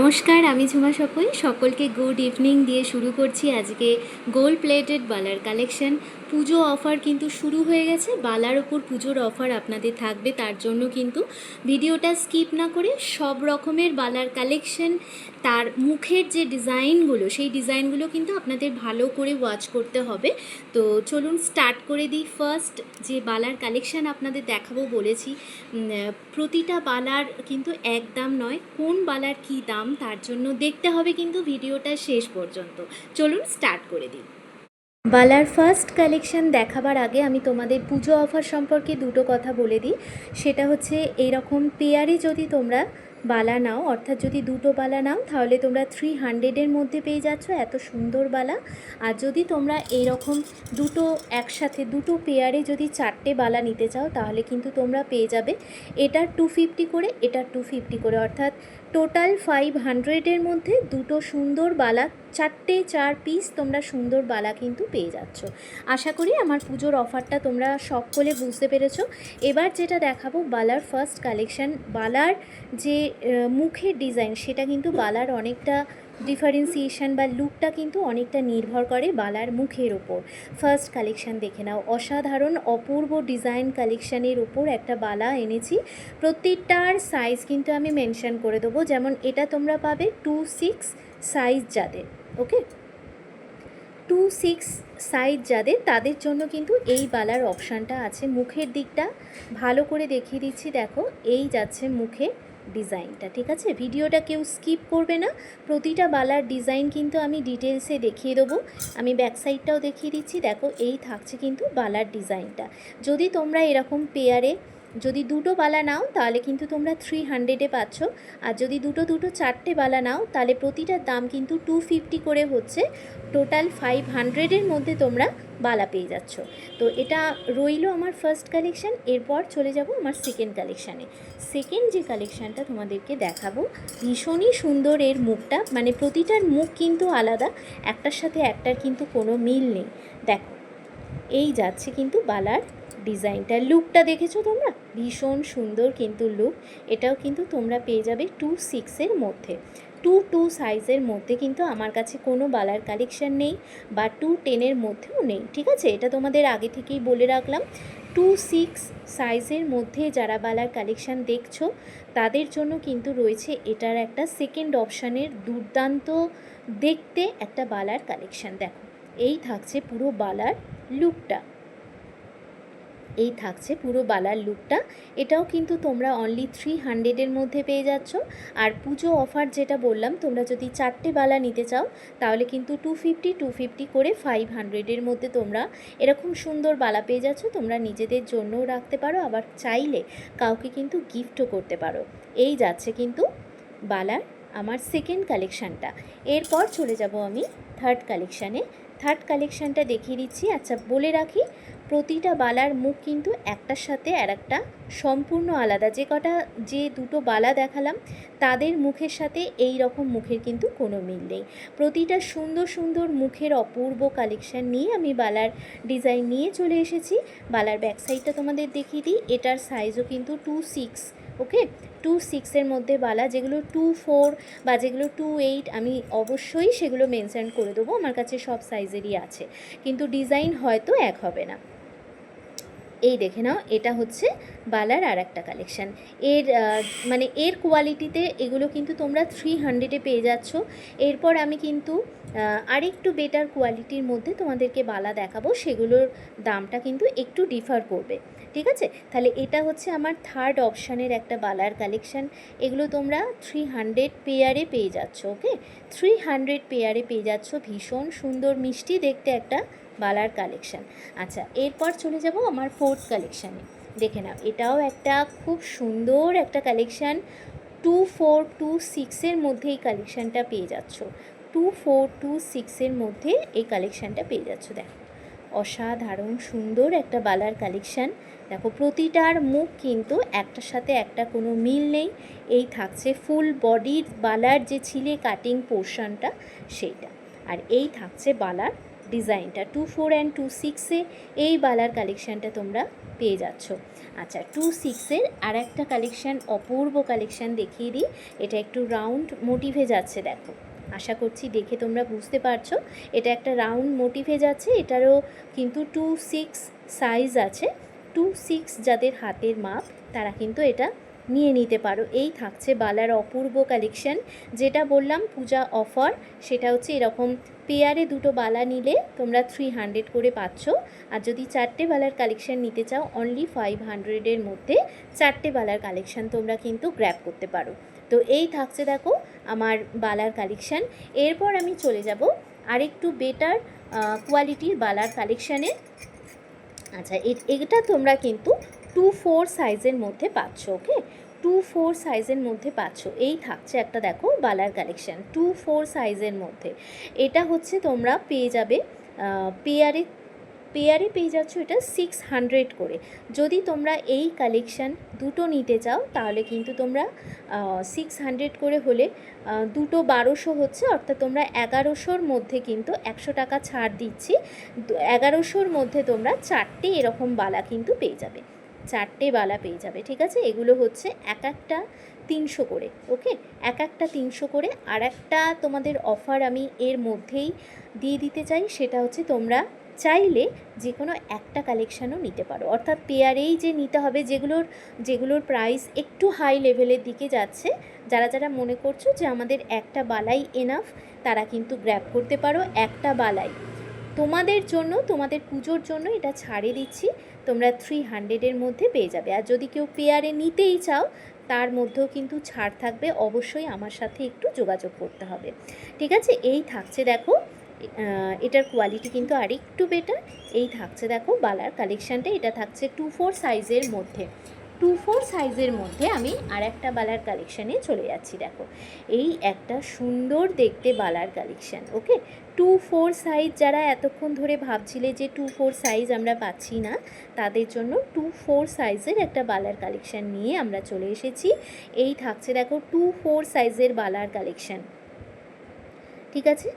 নমস্কার, আমি ঝুমা সপই। সকলকে গুড ইভিনিং দিয়ে শুরু করছি আজকে গোল্ড প্লেটেড বালার কালেকশন। পুজো অফার কিন্তু শুরু হয়ে গেছে। বালার ওপর পুজোর অফার আপনাদের থাকবে, তার জন্য কিন্তু ভিডিওটা স্কিপ না করে সব রকমের বালার কালেকশন, তার মুখের যে ডিজাইনগুলো, সেই ডিজাইনগুলো কিন্তু আপনাদের ভালো করে ওয়াচ করতে হবে। তো চলুন স্টার্ট করে দিই। ফার্স্ট যে বালার কালেকশন আপনাদের দেখাবো বলেছি, প্রতিটা বালার কিন্তু এক দাম নয়, কোন বালার কী দাম তার জন্য দেখতে হবে কিন্তু ভিডিওটা শেষ পর্যন্ত। চলুন স্টার্ট করে দিই। বালার ফার্স্ট কালেকশন দেখাবার আগে আমি তোমাদের পুজো অফার সম্পর্কে দুটো কথা বলে দিই। সেটা হচ্ছে, এইরকম পেয়ারে যদি তোমরা বালা নাও, অর্থাৎ যদি দুটো বালা নাও, তাহলে তোমরা 300-এর মধ্যে পেয়ে যাচ্ছ এত সুন্দর বালা। আর যদি তোমরা এইরকম দুটো একসাথে দুটো পেয়ারে যদি চারটে বালা নিতে চাও, তাহলে কিন্তু তোমরা পেয়ে যাবে এটার 250 করে, এটার 250 করে, অর্থাৎ টোটাল 500-এর মধ্যে দুটো সুন্দর বালা, চার পিস তোমরা সুন্দর বালা কিন্তু পেয়ে যাচ্ছ। আশা করি আমার পুজোর অফারটা তোমরা সকলে বুঝতে পেরেছো। এবার যেটা দেখাবো বালার ফার্স্ট কালেকশন, বালার যে মুখের ডিজাইন, সেটা কিন্তু বালার অনেকটা ডিফারেন্সিয়েশন বা লুকটা কিন্তু অনেকটা নির্ভর করে বালার মুখের ওপর। ফার্স্ট কালেকশন দেখে নাও, অসাধারণ অপূর্ব ডিজাইন কালেকশানের ওপর একটা বালা এনেছি। প্রত্যেকটার সাইজ কিন্তু আমি মেনশন করে দেবো, যেমন এটা তোমরা পাবে 2-6 সাইজ যাদের, ওকে, 2-6 সাইজ যাদের, তাদের জন্য কিন্তু এই বালার অপশানটা আছে। মুখের দিকটা ভালো করে দেখিয়ে দিচ্ছি, দেখো এই যাচ্ছে মুখের ডিজাইনটা, ঠিক আছে? ভিডিওটা কেউ স্কিপ করবে না, প্রতিটা বালার ডিজাইন কিন্তু আমি ডিটেলসে দেখিয়ে দেবো। আমি ব্যাক সাইডটাও দেখিয়ে দিচ্ছি, দেখো এই থাকছে কিন্তু বালার ডিজাইনটা। যদি তোমরা এরকম পেয়ারে যদি দুটো বালা নাও, তাহলে কিন্তু তোমরা 300-এ পাচ্ছ। আর যদি দুটো চারটে বালা নাও, তাহলে প্রতিটার দাম কিন্তু 250 করে হচ্ছে। টোটাল 500-এর মধ্যে তোমরা বালা পেয়ে যাচ্ছ। তো এটা রইলো আমার ফার্স্ট কালেকশান। এরপর চলে যাব আমার সেকেন্ড কালেকশানে। সেকেন্ড যে কালেকশানটা তোমাদেরকে দেখাবো, ভীষণই সুন্দর এর মুখটা, মানে প্রতিটার মুখ কিন্তু আলাদা, একটার সাথে একটার কিন্তু কোনো মিল নেই। দেখো এই যাচ্ছে কিন্তু বালার ডিজাইনটা, লুকটা দেখেছো তোমরা, ভীষণ সুন্দর কিন্তু লুক। এটাও কিন্তু তোমরা পেয়ে যাবে 2-6-এর মধ্যে, 2-2 সাইজের মধ্যে কিন্তু আমার কাছে কোনো বালার কালেকশান নেই, বা 2-10-এর মধ্যেও নেই, ঠিক আছে? এটা তোমাদের আগে থেকেই বলে রাখলাম। 2-6 সাইজের মধ্যে যারা বালার কালেকশান দেখছো, তাদের জন্য কিন্তু রয়েছে এটার একটা সেকেন্ড অপশানের দুর্দান্ত দেখতে একটা বালার কালেকশান। দেখো এই থাকছে পুরো বালার লুকটা, এই থাকছে পুরো বালার লুকটা। এটাও কিন্তু তোমরা অনলি 300-এর মধ্যে পেয়ে যাচ্ছ। আর পুজো অফার যেটা বললাম, তোমরা যদি চারটে বালা নিতে চাও, তাহলে কিন্তু 250 করে 500-এর মধ্যে তোমরা এরকম সুন্দর বালা পেয়ে যাচ্ছ। তোমরা নিজেদের জন্যও রাখতে পারো, আবার চাইলে কাউকে কিন্তু গিফটও করতে পারো। এই যাচ্ছে কিন্তু বালার আমার সেকেন্ড কালেকশানটা। এরপর চলে যাব আমি থার্ড কালেকশানে। থার্ড কালেকশানটা দেখিয়ে দিচ্ছি। আচ্ছা বলে রাখি, প্রতিটা বালার মুখ কিন্তু একটার সাথে আর একটা সম্পূর্ণ আলাদা। যে দুটো বালা দেখালাম, তাদের মুখের সাথে এই রকম মুখের কিন্তু কোনো মিল নেই। প্রতিটা সুন্দর সুন্দর মুখের অপূর্ব কালেকশান নিয়ে আমি বালার ডিজাইন নিয়ে চলে এসেছি। বালার ব্যাক সাইডটা তোমাদের দেখিয়ে দিই। এটার সাইজও কিন্তু 2-6, ওকে, 2-6-এর মধ্যে বালা। যেগুলো 2-4 বা যেগুলো 2-8, আমি অবশ্যই সেগুলো মেনশন করে দেবো, আমার কাছে সব সাইজেরই আছে, কিন্তু ডিজাইন হয়তো এক হবে না। এই দেখে নাও, এটা হচ্ছে বালার আর একটা কালেকশান। এর মানে এর কোয়ালিটিতে এগুলো কিন্তু তোমরা 300-এ পেয়ে যাচ্ছ। এরপর আমি কিন্তু আরেকটু বেটার কোয়ালিটির মধ্যে তোমাদেরকে বালা দেখাবো, সেগুলোর দামটা কিন্তু একটু ডিফার করবে, ঠিক আছে? তাহলে এটা হচ্ছে আমার থার্ড অপশানের একটা বালার কালেকশান। এগুলো তোমরা 300 পেয়ারে পেয়ে যাচ্ছ, ওকে, 300 পেয়ারে পেয়ে যাচ্ছ। ভীষণ সুন্দর মিষ্টি দেখতে একটা বালার কালেকশান। আচ্ছা এরপর চলে যাব আমার ফোর্থ কালেকশানে। দেখে নাও, এটাও একটা খুব সুন্দর একটা কালেকশান। 2-4-2-6-এর মধ্যে এই কালেকশানটা পেয়ে যাচ্ছ। 2-4-2-6-এর মধ্যে এই কালেকশানটা পেয়ে যাচ্ছ। দেখো অসাধারণ সুন্দর একটা বালার কালেকশান। দেখো প্রতিটার মুখ কিন্তু একটার সাথে একটা কোনো মিল নেই। এই থাকছে ফুল বডির বালার যে ছিলে কাটিং পোর্শনটা, সেইটা। আর এই থাকছে বালার ডিজাইনটা। 2-4 and 2-6-এ এই বালার কালেকশানটা তোমরা পেয়ে যাচ্ছ। আচ্ছা 2/6 আর একটা কালেকশান, অপূর্ব কালেকশান দেখিয়ে দিই। এটা একটু রাউন্ড মোটিভে যাচ্ছে, দেখো, আশা করছি দেখে তোমরা বুঝতে পারছো। এটা একটা রাউন্ড মোটিভে যাচ্ছে, এটারও কিন্তু 2/6 সাইজ আছে। 2/6 যাদের হাতের মাপ তারা কিন্তু এটা নিয়ে নিতে পারো। এই থাকছে বালার অপূর্ব কালেকশান। যেটা বললাম পূজা অফার, সেটা হচ্ছে এরকম পেয়ারে দুটো বালা নিলে তোমরা 300 করে পাচ্ছ। আর যদি 4টে বালার কালেকশান নিতে চাও অনলি 500-এর মধ্যে 4টে বালার কালেকশান তোমরা কিন্তু গ্র্যাব করতে পারো। তো এই থাকছে দেখো আমার বালার কালেকশান। এরপর আমি চলে যাব আরেকটু বেটার কোয়ালিটির বালার কালেকশানে। আচ্ছা এটা তোমরা কিন্তু 2/4 সাইজের মধ্যে পাচ্ছ। ওকে, 2/4 সাইজের মধ্যে পাচ্ছ। এই থাকছে একটা দেখো বালার কালেকশান 2/4 সাইজের মধ্যে। এটা হচ্ছে তোমরা পেয়ে যাবে পেয়ারে পেয়ারে পেয়ে যাচ্ছ এটা 600 করে। যদি তোমরা এই কালেকশান দুটো নিতে চাও তাহলে কিন্তু তোমরা 600 করে হলে দুটো 1200 হচ্ছে, অর্থাৎ তোমরা 1100-র মধ্যে কিন্তু 100 টাকা ছাড় দিচ্ছি। 1100-র মধ্যে তোমরা 4টে এরকম বালা কিন্তু পেয়ে যাবে, 4টে বালা পেয়ে যাবে। ঠিক আছে, এগুলো হচ্ছে এক একটা 300 করে। ওকে, এক একটা 300 করে। আর একটা তোমাদের অফার আমি এর মধ্যেই দিয়ে দিতে চাই, সেটা হচ্ছে তোমরা চাইলে যে কোনো একটা কালেকশানও নিতে পারো, অর্থাৎ পেয়ারেই যে নিতে হবে, যেগুলোর প্রাইস একটু হাই লেভেলের দিকে যাচ্ছে, যারা যারা মনে করছো যে আমাদের একটা বালাই এনাফ, তারা কিন্তু গ্র্যাব করতে পারো একটা বালাই। তোমাদের জন্য, তোমাদের পুজোর জন্য এটা ছাড়ে দিচ্ছি, তোমরা 300-এর মধ্যে পেয়ে যাবে। আর যদি কেউ পেয়ারে নিতেই চাও তার মধ্যেও কিন্তু ছাড় থাকবে, অবশ্যই আমার সাথে একটু যোগাযোগ করতে হবে। ঠিক আছে, এই থাকছে দেখো, এটার কোয়ালিটি কিন্তু আরেকটু বেটার। এই থাকছে দেখো বালার কালেকশানটা, এটা থাকছে 2/4 সাইজের মধ্যে। 2/4 সাইজের মধ্যে আমি আর একটা বালার কালেকশানে চলে যাচ্ছি। দেখো এই একটা সুন্দর দেখতে বালার কালেকশান। ওকে, 2/4 সাইজ, যারা এতক্ষণ ধরে ভাবছিলে যে 2/4 সাইজ আমরা পাচ্ছি না, তাদের জন্য 2/4 সাইজের একটা বালার কালেকশান নিয়ে আমরা চলে এসেছি। এই থাকছে দেখো 2/4 সাইজের বালার কালেকশান। ঠিক আছে,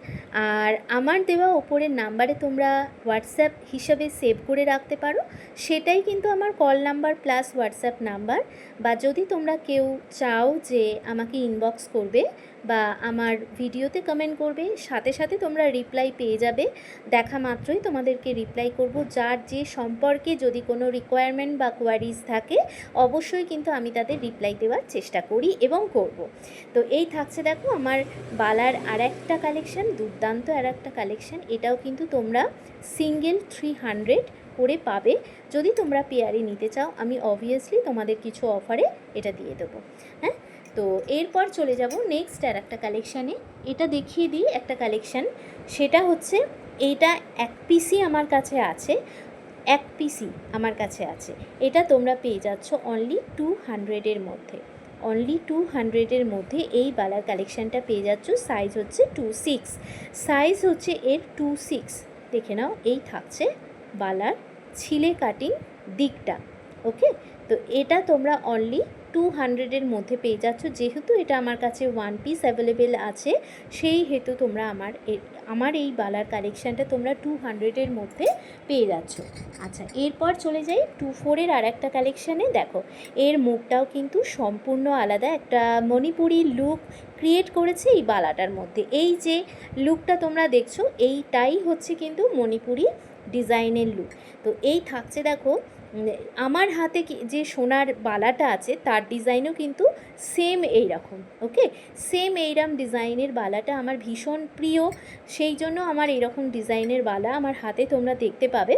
আর আমার দেওয়া ওপরের নাম্বারে তোমরা হোয়াটসঅ্যাপ হিসাবে সেভ করে রাখতে পারো, সেটাই কিন্তু আমার call number plus WhatsApp number. বা যদি তোমরা কেউ চাও যে আমাকে ইনবক্স করবে বা আমার ভিডিওতে কমেন্ট করবে, সাথে সাথে তোমরা রিপ্লাই পেয়ে যাবে, দেখা মাত্রই তোমাদেরকে রিপ্লাই করব। যার যে সম্পর্কে যদি কোনো রিকোয়ারমেন্ট বা কোয়ারিজ থাকে অবশ্যই কিন্তু আমি তাদের রিপ্লাই দেওয়ার চেষ্টা করি এবং করব। তো এই থাকছে দেখো আমার বালার আর একটা কালেকশান, দুর্দান্ত আর একটা কালেকশান। এটাও কিন্তু তোমরা সিঙ্গেল 300 করে পাবে। যদি তোমরা পেয়ারে নিতে চাও আমি অবভিয়াসলি তোমাদের কিছু অফারে এটা দিয়ে দেবো। হ্যাঁ, তো এরপর চলে যাব নেক্সট আর একটা কালেকশানে। এটা দেখিয়ে দিই একটা কালেকশান, সেটা হচ্ছে এইটা এক পিসই আমার কাছে আছে, এক পিসই আমার কাছে আছে। এটা তোমরা পেয়ে যাচ্ছ অনলি 200-এর মধ্যে, অনলি 200-এর মধ্যে এই বালার কালেকশানটা পেয়ে যাচ্ছ। সাইজ হচ্ছে 2/6, সাইজ হচ্ছে এর 2/6। দেখে নাও, এই থাকছে বালার ছিলে কাটিং দিকটা। ওকে, তো এটা তোমরা অনলি 200-এর মধ্যে পেয়ে যাচ্ছ। যেহেতু এটা আমার কাছে 1 পিস অ্যাভেলেবেল আছে, সেই হেতু তোমরা আমার এই বালার কালেকশানটা তোমরা 200-এর মধ্যে পেয়ে যাচ্ছ। আচ্ছা এরপর চলে যাই 2/4-এর আর একটা কালেকশানে। দেখো এর মুখটাও কিন্তু সম্পূর্ণ আলাদা, একটা মণিপুরি লুক ক্রিয়েট করেছে এই বালাটার মধ্যে। এই যে লুকটা তোমরা দেখছো এইটাই হচ্ছে কিন্তু মণিপুরি ডিজাইনের লুক। তো এই থাকছে দেখো আমার হাতে যে সোনার বালাটা আছে তার ডিজাইনও কিন্তু সেম এই রকম। ওকে, সেম এইরকম ডিজাইনের বালাটা আমার ভীষণ প্রিয়, সেই জন্য আমার এইরকম ডিজাইনের বালা আমার হাতে তোমরা দেখতে পাবে।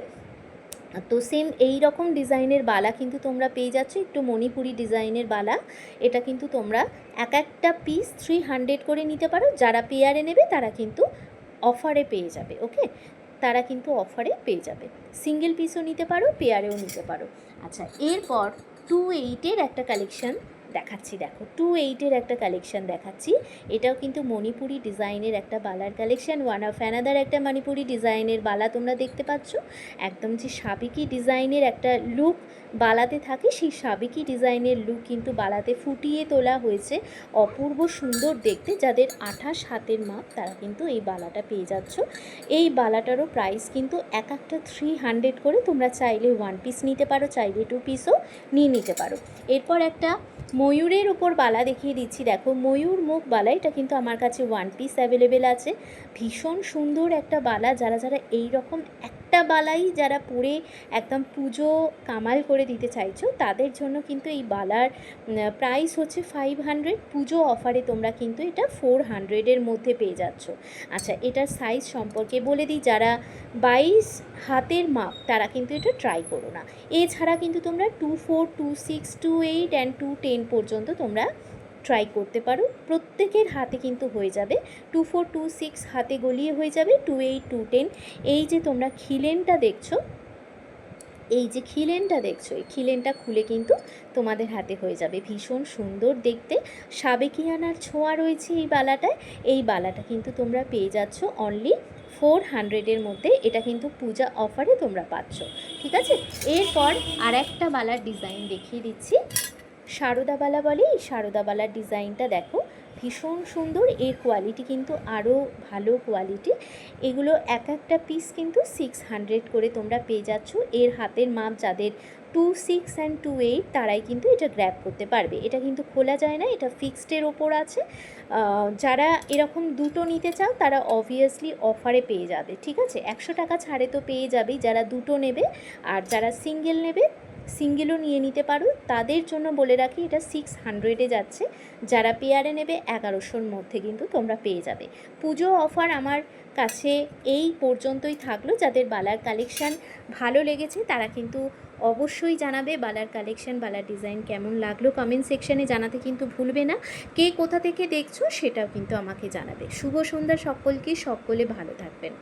তো সেম এই রকম ডিজাইনের বালা কিন্তু তোমরা পেয়ে যাচ্ছ, একটু মণিপুরি ডিজাইনের বালা। এটা কিন্তু তোমরা এক একটা পিস 300 করে নিতে পারো। যারা পেয়ারে নেবে তারা কিন্তু অফারে পেয়ে যাবে। ওকে, তারা কিন্তু অফারে পেয়ে যাবে, সিঙ্গেল পিসও নিতে পারো, পেয়ারেও নিতে পারো। আচ্ছা এরপর 2/8-এর একটা কালেকশান দেখাচ্ছি, দেখো 2/8-এর একটা কালেকশন দেখাচ্ছি। এটাও কিন্তু মণিপুরি ডিজাইনের একটা বালার কালেকশন, ওয়ান অফ অ্যানাদার একটা মণিপুরি ডিজাইনের বালা তোমরা দেখতে পাচ্ছ। একদম যে সাবেকি ডিজাইনের একটা লুক বালাতে থাকে, সেই সাবেকি ডিজাইনের লুক কিন্তু বালাতে ফুটিয়ে তোলা হয়েছে, অপূর্ব সুন্দর দেখতে। যাদের 28 হাতের মাপ তারা কিন্তু এই বালাটা পেয়ে যাচ্ছ। এই বালাটারও প্রাইস কিন্তু এক একটা 300 করে, তোমরা চাইলে 1 পিস নিতে পারো, চাইলে 2 পিসও নিয়ে নিতে পারো। এরপর একটা ময়ূরের উপর বালা দেখিয়ে দিচ্ছি, দেখো ময়ূর মুখ বালা, এটা কিন্তু আমার কাছে 1 পিস অ্যাভেলেবেল আছে। ভীষণ সুন্দর একটা বালা, যারা যারা এই রকম একটা বালাই যারা পরে একদম পুজো কামাল করে দিতে চাইছো, তাদের জন্য কিন্তু এই বালার প্রাইস হচ্ছে 500। পুজো অফারে তোমরা কিন্তু এটা 400-এর মধ্যে পেয়ে যাচ্ছ। আচ্ছা, এটার সাইজ সম্পর্কে বলে দিই, যারা 22 হাতের মাপ তারা কিন্তু এটা ট্রাই করো না। এছাড়া কিন্তু তোমরা 24, 26, 28 অ্যান্ড 210 পর্যন্ত তোমরা ট্রাই করতে পারো। প্রত্যেকের হাতে কিন্তু হয়ে যাবে, 24, 26 হাতে গলিয়ে হয়ে যাবে, 28, 210। এই যে তোমরা খিলেনটা দেখছো, এই যে খিলেনটা দেখছো, এই খিলেনটা খুলে কিন্তু তোমাদের হাতে হয়ে যাবে। ভীষণ সুন্দর দেখতে, সাবেকিয়ানার ছোঁয়া রয়েছে এই বালাটায়। এই বালাটা কিন্তু তোমরা পেয়ে যাচ্ছ অনলি 400-এর মধ্যে। এটা কিন্তু পূজা অফারে তোমরা পাচ্ছ, ঠিক আছে। এরপর আর একটা বালার ডিজাইন দেখিয়ে দিচ্ছি, সারদা বালা বলে। এই সারদা বালার ডিজাইনটা দেখো, ভীষণ সুন্দর। এর কোয়ালিটি কিন্তু আরও ভালো কোয়ালিটি। এগুলো এক একটা পিস কিন্তু 600 করে তোমরা পেয়ে যাচ্ছ। এর হাতের মাপ যাদের 26 অ্যান্ড 28 তারাই কিন্তু এটা গ্র্যাব করতে পারবে। এটা কিন্তু খোলা যায় না, এটা ফিক্সডের ওপর আছে। যারা এরকম দুটো নিতে চাও তারা অবভিয়াসলি অফারে পেয়ে যাবে, ঠিক আছে। 100 টাকা ছাড়ে তো পেয়ে যাবেই যারা দুটো নেবে। আর যারা সিঙ্গেল নেবে, সিঙ্গেলও নিয়ে নিতে পারো। তাদের জন্য বলে রাখি, এটা 600-এ যাচ্ছে। যারা পেয়ারে নেবে 1100-র মধ্যে কিন্তু তোমরা পেয়ে যাবে। পুজো অফার আমার কাছে এই পর্যন্তই থাকলো। যাদের বালার কালেকশান ভালো লেগেছে তারা কিন্তু অবশ্যই জানাবে বালার কালেকশান, বালার ডিজাইন কেমন লাগলো কমেন্ট সেকশানে জানাতে কিন্তু ভুলবে না। কে কোথা থেকে দেখছো সেটাও কিন্তু আমাকে জানাবে। শুভ সন্ধ্যা সকলকে, সকলে ভালো থাকবেন।